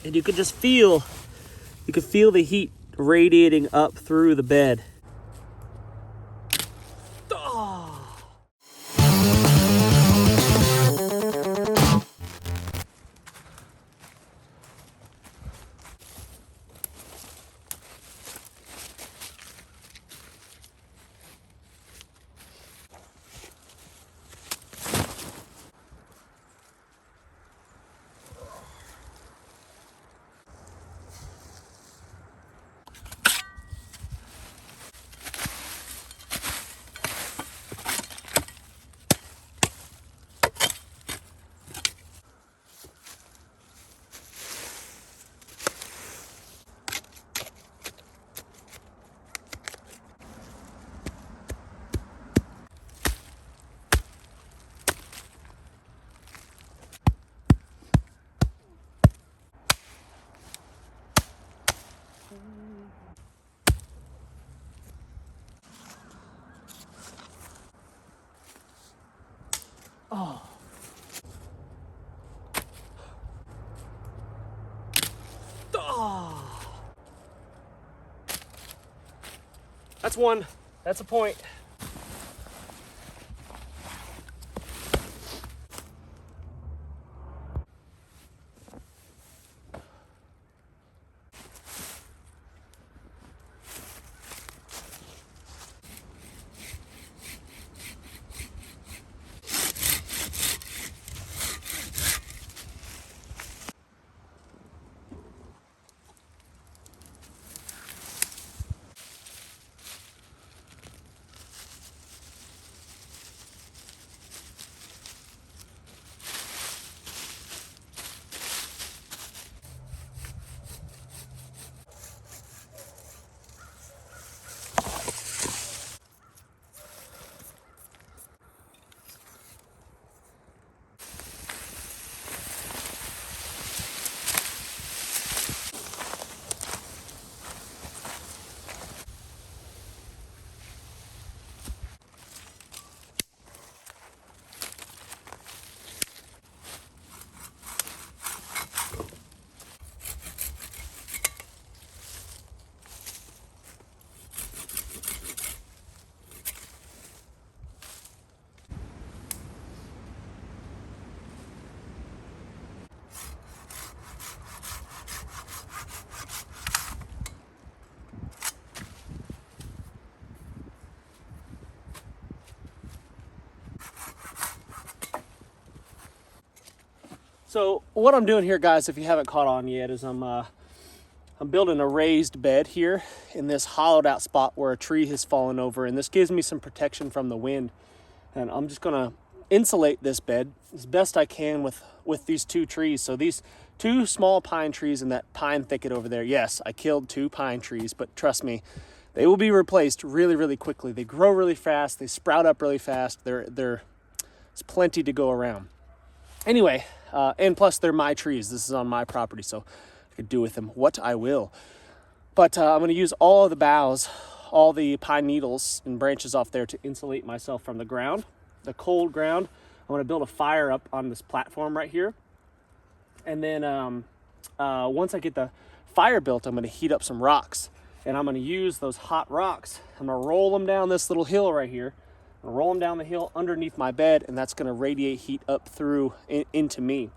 And you could just feel, the heat radiating up through the bed. Oh. Oh. Oh. That's one. That's a point. So what I'm doing here, guys, if you haven't caught on yet, is I'm building a raised bed here in this hollowed out spot where a tree has fallen over, and this gives me some protection from the wind. And I'm just gonna insulate this bed as best I can with these two trees. So these two small pine trees in that pine thicket over there, yes, I killed 2 pine trees, but trust me, they will be replaced really, really quickly. They grow really fast, they sprout up really fast, there's plenty to go around. Anyway, and plus they're my trees. This is on my property, so I could do with them what I will. But I'm gonna use all of the boughs, all the pine needles and branches off there to insulate myself from the ground, the cold ground. I'm gonna build a fire up on this platform right here. And then once I get the fire built, I'm gonna heat up some rocks. And I'm gonna use those hot rocks. I'm gonna roll them down this little hill right here. I'm gonna roll them down the hill underneath my bed, and that's gonna radiate heat up through into me.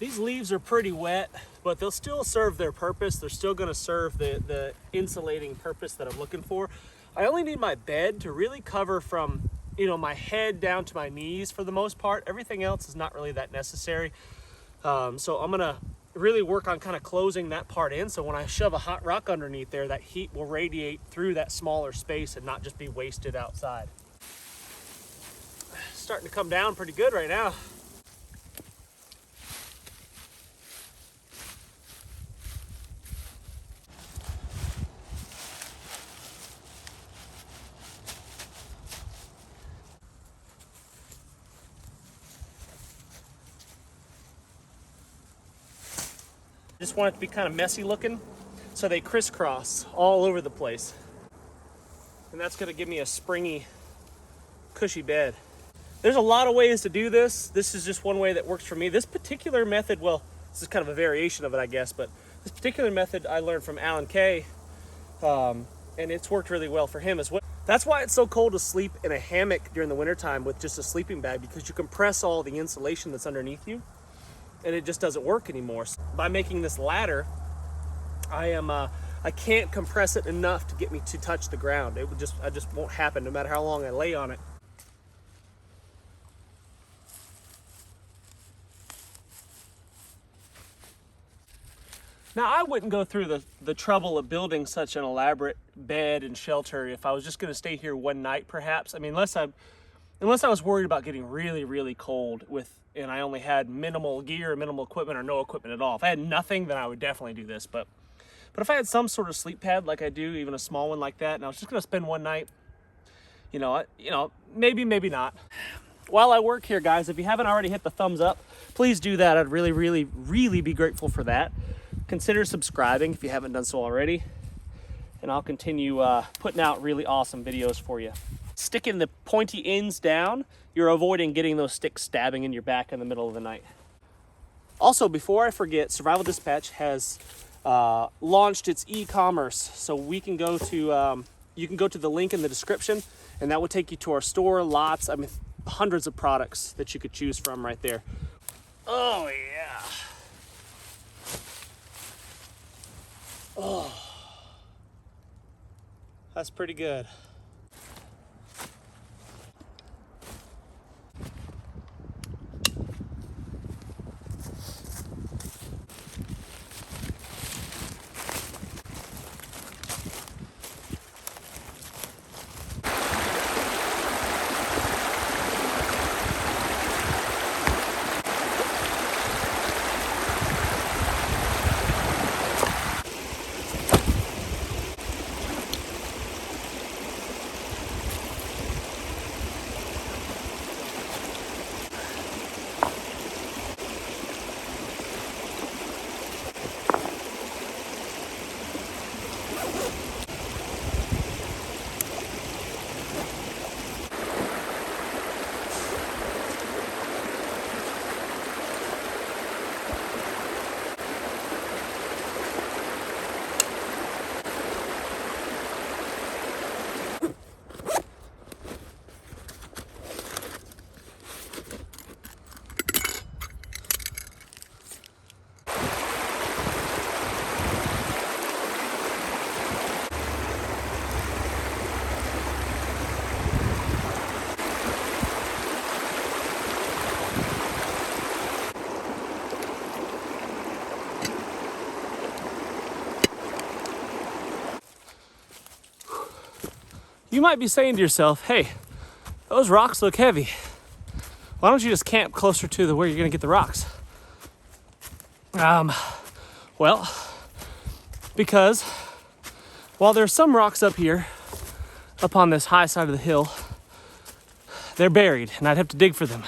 These leaves are pretty wet, but they'll still serve their purpose. They're still gonna serve the insulating purpose that I'm looking for. I only need my bed to really cover from you know, my head down to my knees for the most part. Everything else is not really that necessary. So I'm gonna really work on kind of closing that part in, so when I shove a hot rock underneath there, that heat will radiate through that smaller space and not just be wasted outside. Starting to come down pretty good right now. Just want it to be kind of messy looking, so they crisscross all over the place. And that's gonna give me a springy, cushy bed. There's a lot of ways to do this. This is just one way that works for me. This particular method, well, this is kind of a variation of it, I guess, but this particular method I learned from Alan Kay, and it's worked really well for him as well. That's why it's so cold to sleep in a hammock during the wintertime with just a sleeping bag, because you compress all the insulation that's underneath you, and it just doesn't work anymore. So by making this ladder, I can't compress it enough to get me to touch the ground. It just won't happen no matter how long I lay on it. Now, I wouldn't go through the trouble of building such an elaborate bed and shelter if I was just gonna stay here one night, perhaps. I mean, unless I was worried about getting really, really cold and I only had minimal gear, minimal equipment, or no equipment at all. If I had nothing, then I would definitely do this. But if I had some sort of sleep pad like I do, even a small one like that, and I was just gonna spend one night, maybe, maybe not. While I work here, guys, if you haven't already hit the thumbs up, please do that. I'd really, really, really be grateful for that. Consider subscribing if you haven't done so already, and I'll continue putting out really awesome videos for you. Sticking the pointy ends down, you're avoiding getting those sticks stabbing in your back in the middle of the night. Also, before I forget, Survival Dispatch has launched its e-commerce, so we can go to you can go to the link in the description, and that will take you to our store. Lots, I mean, hundreds of products that you could choose from right there. Oh yeah. Oh, that's pretty good. You might be saying to yourself, hey, those rocks look heavy. Why don't you just camp closer to where you're gonna get the rocks? Well, because while there's some rocks up here, up on this high side of the hill, they're buried and I'd have to dig for them.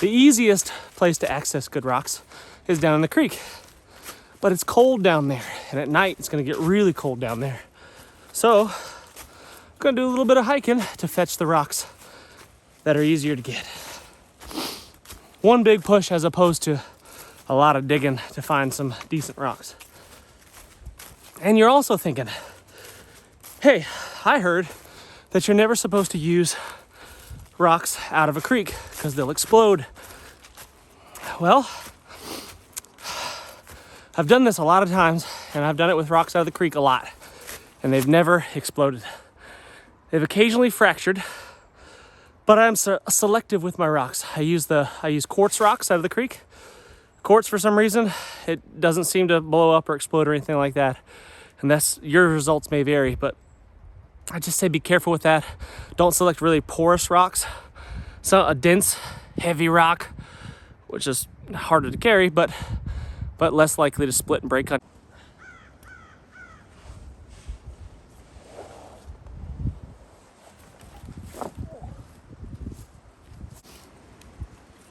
The easiest place to access good rocks is down in the creek, but it's cold down there, and at night it's gonna get really cold down there. So I'm gonna do a little bit of hiking to fetch the rocks that are easier to get. One big push as opposed to a lot of digging to find some decent rocks. And you're also thinking, hey, I heard that you're never supposed to use rocks out of a creek because they'll explode. Well, I've done this a lot of times, and I've done it with rocks out of the creek a lot, and they've never exploded. They've occasionally fractured, but I'm selective with my rocks. I use quartz rocks out of the creek. Quartz, for some reason, it doesn't seem to blow up or explode or anything like that. And your results may vary, but I just say be careful with that. Don't select really porous rocks. So a dense, heavy rock, which is harder to carry, but less likely to split and break on.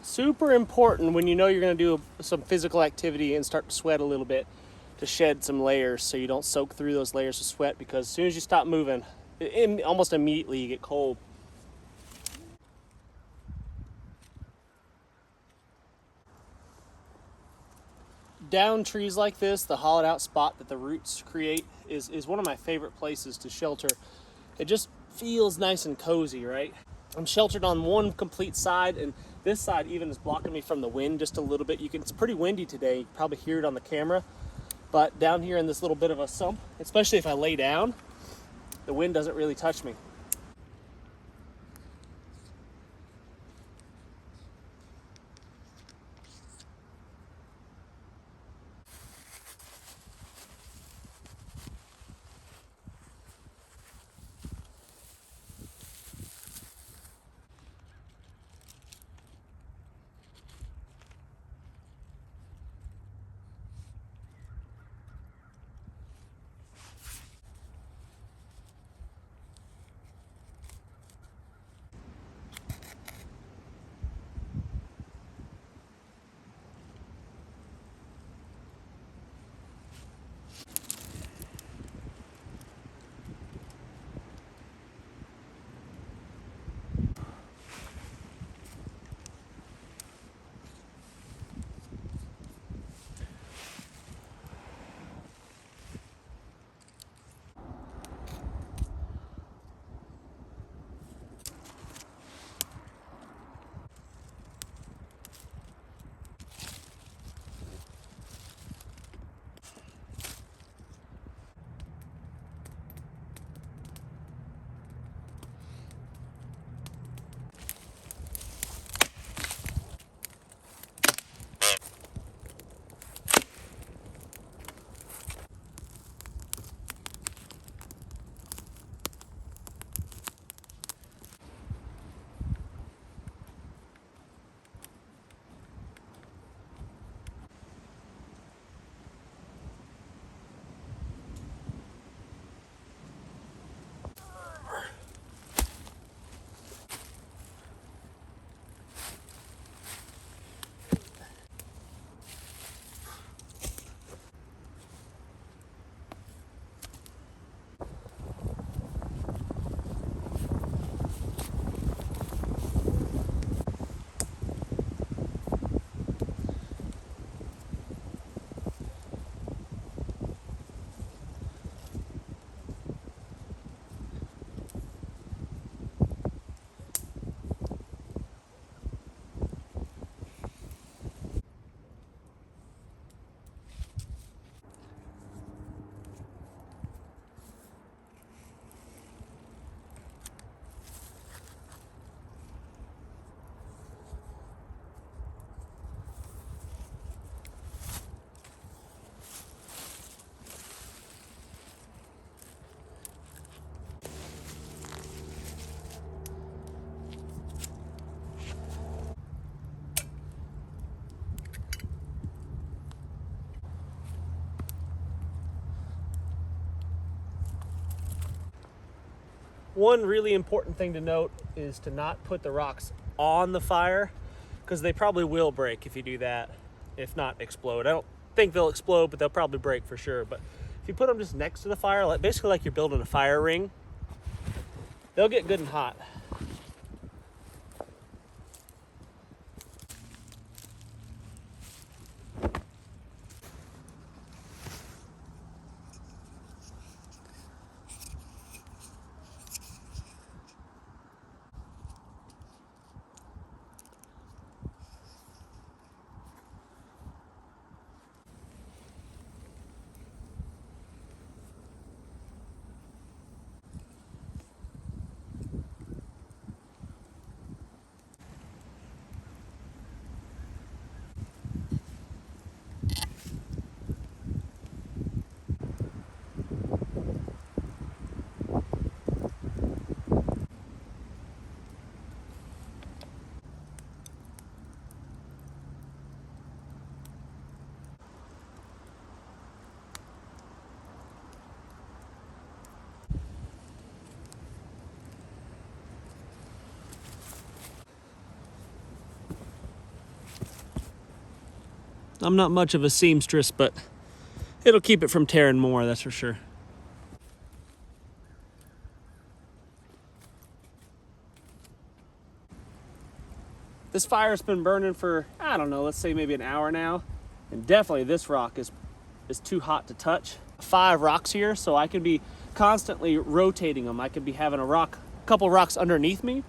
Super important when you know you're going to do some physical activity and start to sweat a little bit, to shed some layers so you don't soak through those layers of sweat, because as soon as you stop moving, almost immediately you get cold. Down trees like this, the hollowed out spot that the roots create is one of my favorite places to shelter. It just feels nice and cozy, right? I'm sheltered on one complete side, and this side even is blocking me from the wind just a little bit. It's pretty windy today. You can probably hear it on the camera. But down here in this little bit of a sump, especially if I lay down, the wind doesn't really touch me. One really important thing to note is to not put the rocks on the fire, because they probably will break if you do that, if not explode. I don't think they'll explode, but they'll probably break for sure. But if you put them just next to the fire, basically like you're building a fire ring, they'll get good and hot. I'm not much of a seamstress, but it'll keep it from tearing more, that's for sure. This fire's been burning for, I don't know, let's say maybe an hour now. And definitely this rock is too hot to touch. 5 rocks here, so I can be constantly rotating them. I could be having a couple rocks underneath me,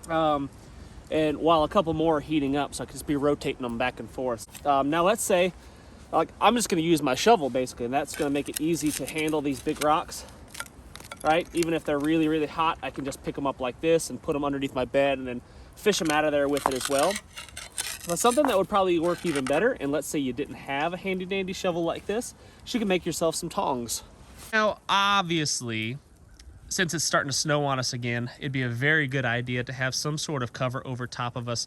and while a couple more are heating up, so I can just be rotating them back and forth. Now let's say, like, I'm just gonna use my shovel basically, and that's gonna make it easy to handle these big rocks, right? Even if they're really, really hot, I can just pick them up like this and put them underneath my bed and then fish them out of there with it as well. But something that would probably work even better, and let's say you didn't have a handy dandy shovel like this, you can make yourself some tongs. Now, obviously, since it's starting to snow on us again, it'd be a very good idea to have some sort of cover over top of us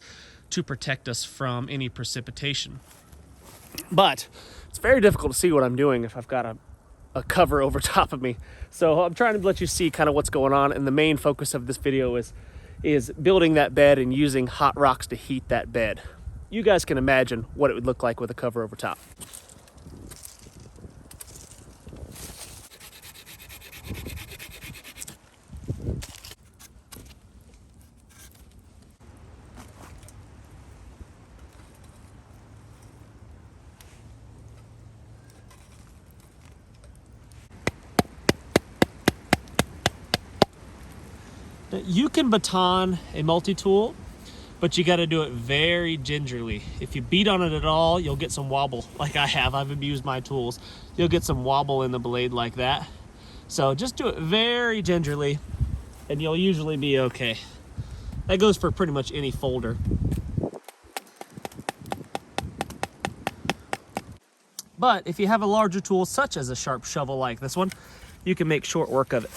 to protect us from any precipitation. But it's very difficult to see what I'm doing if I've got a cover over top of me. So I'm trying to let you see kind of what's going on, and the main focus of this video is building that bed and using hot rocks to heat that bed. You guys can imagine what it would look like with a cover over top. You can baton a multi-tool, but you got to do it very gingerly. If you beat on it at all, you'll get some wobble like I have. I've abused my tools. You'll get some wobble in the blade like that. So just do it very gingerly and you'll usually be okay. That goes for pretty much any folder. But if you have a larger tool, such as a sharp shovel like this one, you can make short work of it.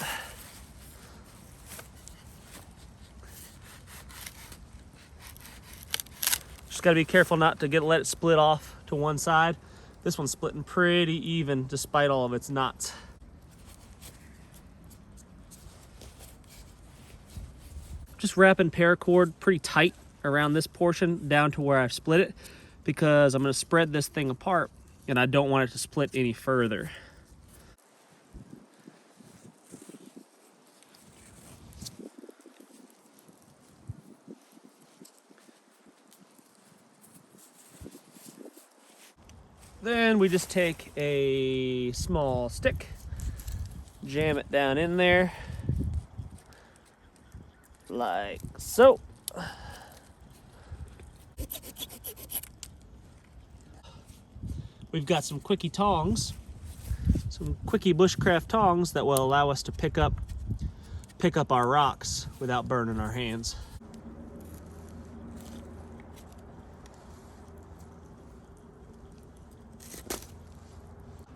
Just got to be careful not to let it split off to one side. This one's splitting pretty even despite all of its knots. Just wrapping paracord pretty tight around this portion down to where I've split it, because I'm going to spread this thing apart and I don't want it to split any further. Then we just take a small stick, jam it down in there, like so. We've got some quickie tongs, some quickie bushcraft tongs that will allow us to pick up our rocks without burning our hands.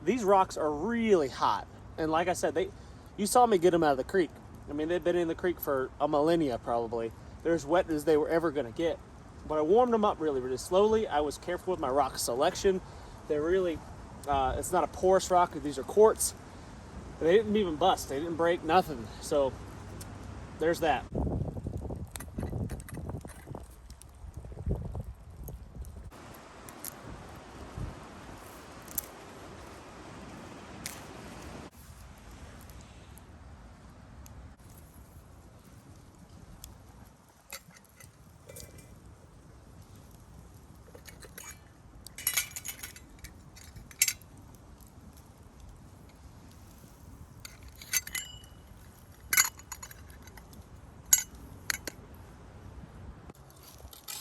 These rocks are really hot, and like I said, you saw me get them out of the creek. I mean, they've been in the creek for a millennia probably. They're as wet as they were ever going to get. But I warmed them up really, really slowly. I was careful with my rock selection. They're really, it's not a porous rock. These are quartz. They didn't even bust. They didn't break, nothing. So there's that.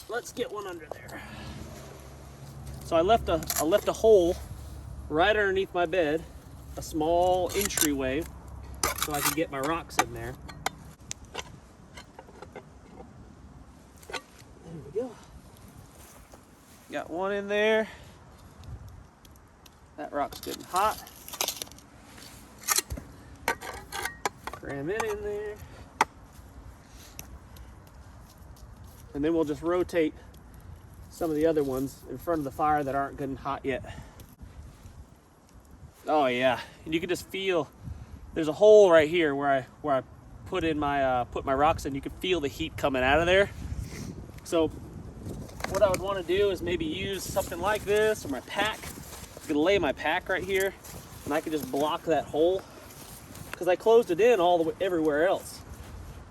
Let's get one under there. So I left a hole right underneath my bed, a small entryway, so I can get my rocks in there. There we go. Got one in there. That rock's getting hot. Cram it in there. And then we'll just rotate some of the other ones in front of the fire that aren't getting hot yet. Oh yeah, and you can just feel there's a hole right here where I put in my put my rocks in. You can feel the heat coming out of there. So what I would want to do is maybe use something like this or my pack. I'm gonna lay my pack right here, and I can just block that hole because I closed it in all the way everywhere else.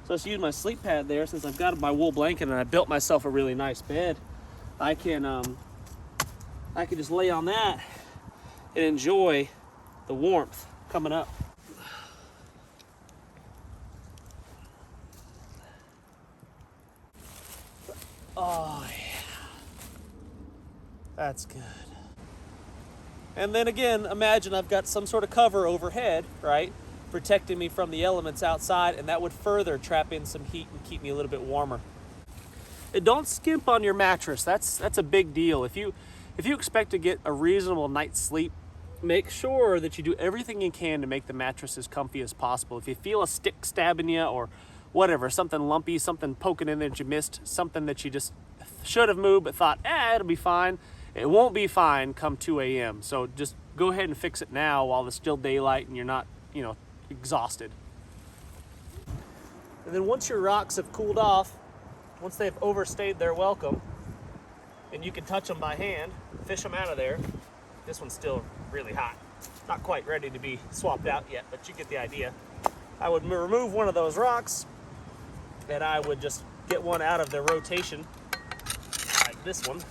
So let's use my sleep pad there. Since I've got my wool blanket and I built myself a really nice bed, I can just lay on that and enjoy the warmth coming up. Oh yeah, that's good. And then again, imagine I've got some sort of cover overhead, right, protecting me from the elements outside, and that would further trap in some heat and keep me a little bit warmer. And don't skimp on your mattress. That's a big deal. If you expect to get a reasonable night's sleep, make sure that you do everything you can to make the mattress as comfy as possible. If you feel a stick stabbing you or whatever, something lumpy, something poking in there that you missed, something that you just should have moved but thought, it'll be fine, it won't be fine come 2 a.m. So just go ahead and fix it now while it's still daylight and you're not, exhausted. And then once your rocks have cooled off, once they've overstayed their welcome, and you can touch them by hand, fish them out of there. This one's still really hot. Not quite ready to be swapped out yet, but you get the idea. I would remove one of those rocks, and I would just get one out of the rotation, like this one,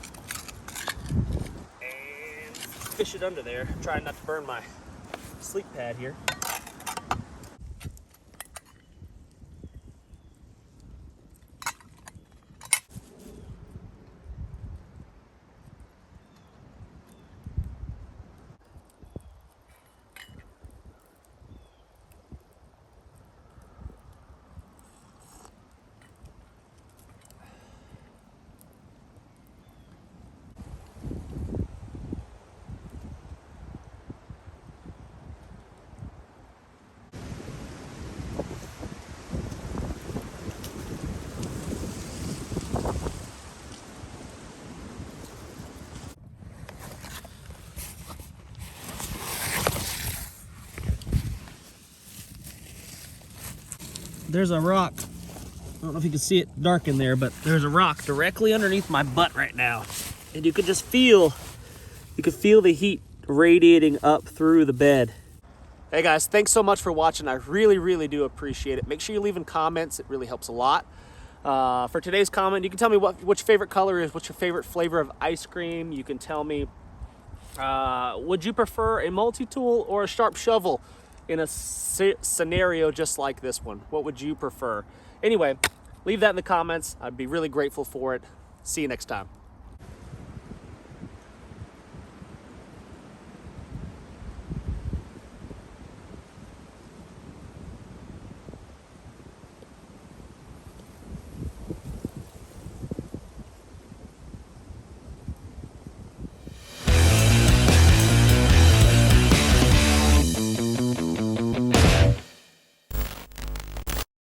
and fish it under there. Trying not to burn my sleep pad here. There's a rock. I don't know if you can see it dark in there, but there's a rock directly underneath my butt right now. And you could just feel, the heat radiating up through the bed. Hey guys, thanks so much for watching. I really, really do appreciate it. Make sure you're leaving comments. It really helps a lot. For today's comment, you can tell me what your favorite color is, what's your favorite flavor of ice cream. You can tell me, would you prefer a multi-tool or a sharp shovel in a scenario just like this one? What would you prefer? Anyway, leave that in the comments. I'd be really grateful for it. See you next time.